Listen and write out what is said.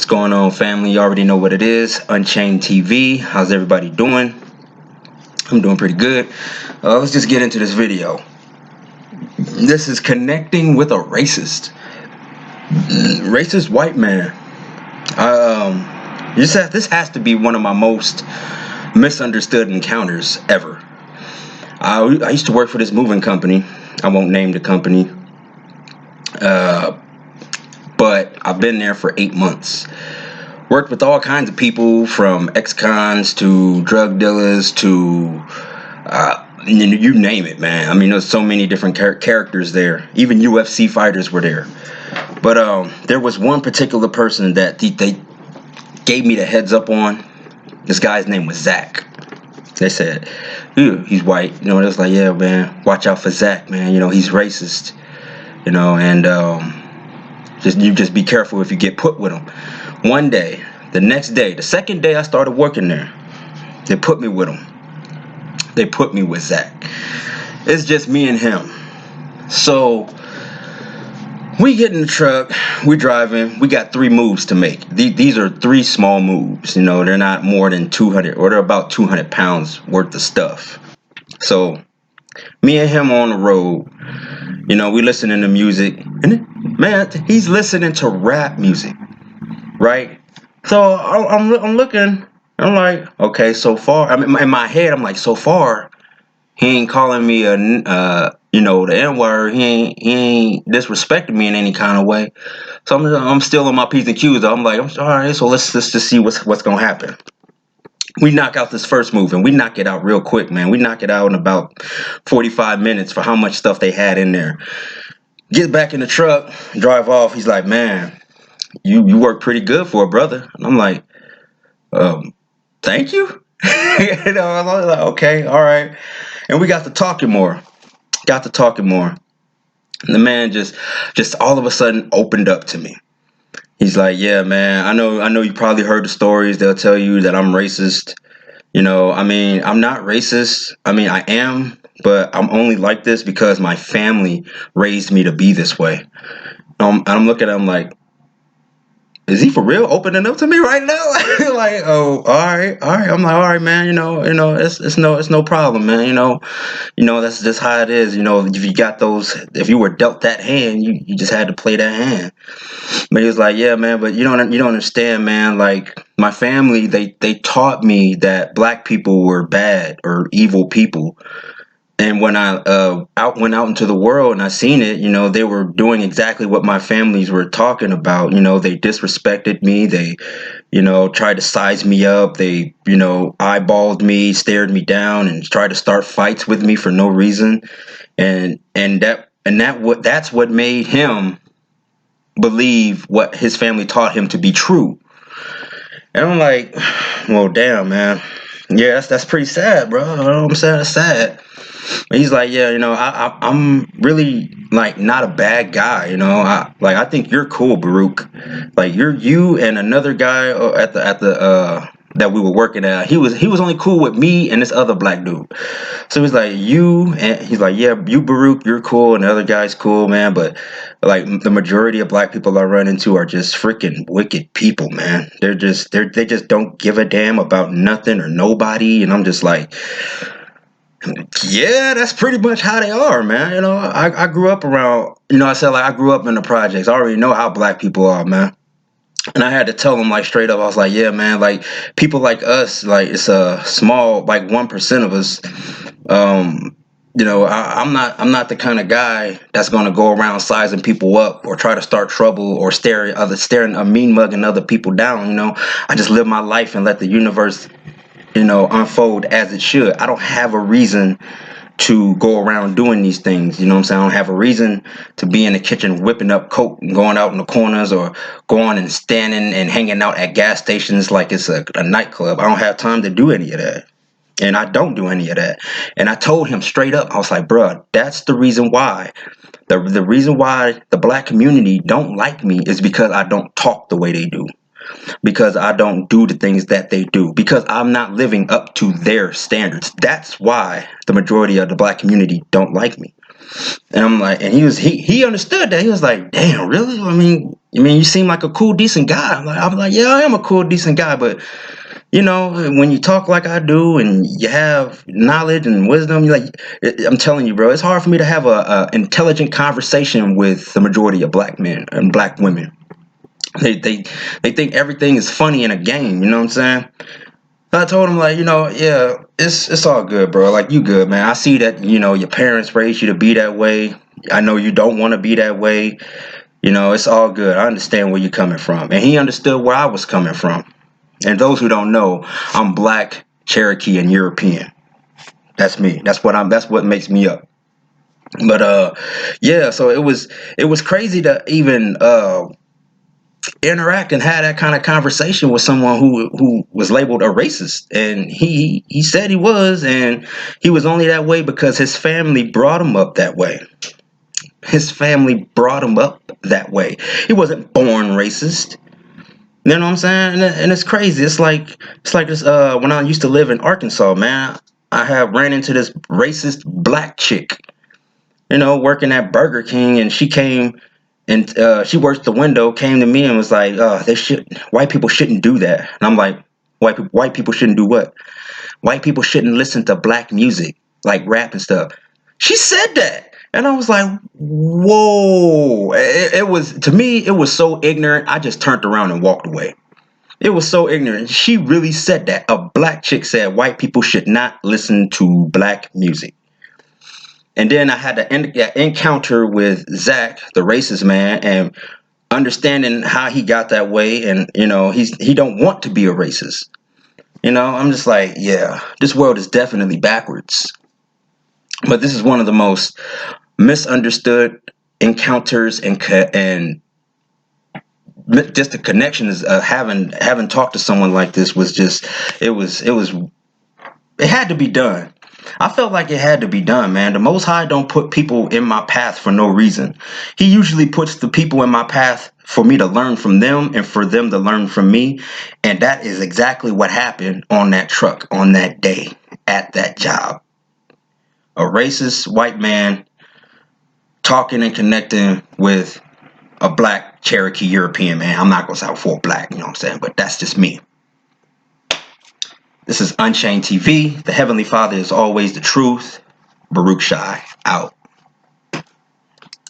What's going on, family? You already know what it is. Unchained TV. How's everybody doing? I'm doing pretty good. Let's just get into this video. This is connecting with a racist white man. This has to be one of my most misunderstood encounters ever. I used to work for this moving company. I won't name the company. But I've been there for 8 months. Worked with all kinds of people, from ex-cons to drug dealers to you name it, man. I mean, there's so many different characters there. Even UFC fighters were there. But there was one particular person that they gave me the heads up on. This guy's name was Zach. They said, he's white. You know, it was like, yeah, man, watch out for Zach, man. You know, he's racist. You know, and just be careful if you get put with him. One day, the next day, the second day I started working there, they put me with him. They put me with Zach. It's just me and him. So we get in the truck, we driving, we got 3 moves to make. These are 3 small moves. You know, they're not more than 200, or they're about 200 pounds worth of stuff. So me and him on the road, you know, we listening to music, and man, he's listening to rap music, right? So I'm looking, I'm like, okay, so far, I mean, in my head, I'm like, so far, he ain't calling me the N-word. He ain't disrespecting me in any kind of way. So I'm still on my P's and Q's. I'm like, all right, so let's just see what's gonna happen. We knock out this first move, and we knock it out real quick, man. We knock it out in about 45 minutes for how much stuff they had in there. Get back in the truck, drive off. He's like, man, you work pretty good for a brother. And I'm like, thank you. You know, I was like, okay, all right. And we got to talking more. And the man just all of a sudden opened up to me. He's like, yeah, man, I know you probably heard the stories. They'll tell you that I'm racist. You know, I mean, I'm not racist. I mean, I am, but I'm only like this because my family raised me to be this way. I'm looking at him like, is he for real opening up to me right now? Like, oh, all right. I'm like, all right, man. You know, it's no problem, man. You know, that's just how it is. You know, if you were dealt that hand, you just had to play that hand. But he was like, yeah, man, but you don't understand, man. Like, my family, they taught me that black people were bad or evil people. And when I went out into the world and I seen it, you know, they were doing exactly what my families were talking about. You know, they disrespected me. They, you know, tried to size me up. They, you know, eyeballed me, stared me down, and tried to start fights with me for no reason. That's what made him believe what his family taught him to be true. And I'm like, well, damn, man. Yeah, that's pretty sad, bro. You know what I'm saying? It's sad. But he's like, yeah, you know, I'm really like not a bad guy, you know. I think you're cool, Baruch. Like you and another guy at the that we were working at. He was only cool with me and this other black dude. So he's like, he's like, yeah, you, Baruch, you're cool, and the other guy's cool, man. But like, the majority of black people I run into are just freaking wicked people, man. They just don't give a damn about nothing or nobody. And I'm just like, yeah, that's pretty much how they are, man. You know, I grew up around, you know, I said, like, I grew up in the projects. I already know how black people are, man. And I had to tell them, like, straight up, I was like, yeah, man, like, people like us, like, it's a small, like, 1% of us. You know, I'm not the kind of guy that's going to go around sizing people up or try to start trouble or staring mean mugging other people down. You know, I just live my life and let the universe, you know, unfold as it should. I don't have a reason to go around doing these things. You know what I'm saying? I don't have a reason to be in the kitchen whipping up coke and going out in the corners, or going and standing and hanging out at gas stations like it's a nightclub. I don't have time to do any of that. And I don't do any of that. And I told him straight up, I was like, bruh, that's the reason why. The reason why the black community don't like me is because I don't talk the way they do. Because I don't do the things that they do, because I'm not living up to their standards. That's why the majority of the black community don't like me. And I'm like, and he understood that. He was like, damn, really? I mean, I mean, you seem like a cool, decent guy. I'm like, yeah, I am a cool, decent guy, but when you talk like I do and you have knowledge and wisdom, I'm telling you, bro, it's hard for me to have a intelligent conversation with the majority of black men and black women. They think everything is funny in a game. You know what I'm saying? So I told him, like, yeah, it's all good, bro. Like, you good, man. I see that, your parents raised you to be that way. I know you don't want to be that way. It's all good. I understand where you're coming from. And he understood where I was coming from. And those who don't know, I'm black, Cherokee, and European. That's me. That's what makes me up. But yeah, so it was crazy to even interact and have that kind of conversation with someone who was labeled a racist. And he said he was, and he was only that way because his family brought him up that way. His family brought him up that way. He wasn't born racist. You know what I'm saying? And it's crazy. It's like this. When I used to live in Arkansas, man, I have ran into this racist black chick. Working at Burger King, and she came and she worked the window, came to me and was like, white people shouldn't do that." And I'm like, white people shouldn't do what? White people shouldn't listen to black music, like rap and stuff. She said that. And I was like, whoa. It was, to me, it was so ignorant. I just turned around and walked away. It was so ignorant. She really said that. A black chick said white people should not listen to black music. And then I had an encounter with Zach, the racist man, and understanding how he got that way. And, he don't want to be a racist. I'm just like, yeah, this world is definitely backwards. But this is one of the most misunderstood encounters, and just the connections of having talked to someone like this was just, it had to be done. I felt like it had to be done, man. The Most High don't put people in my path for no reason. He usually puts the people in my path for me to learn from them and for them to learn from me. And that is exactly what happened on that truck on that day at that job. A racist white man talking and connecting with a black Cherokee European man. I'm not going to say full black, you know what I'm saying? But that's just me. This is Unchained TV. The Heavenly Father is always the truth. Baruch Shai, out.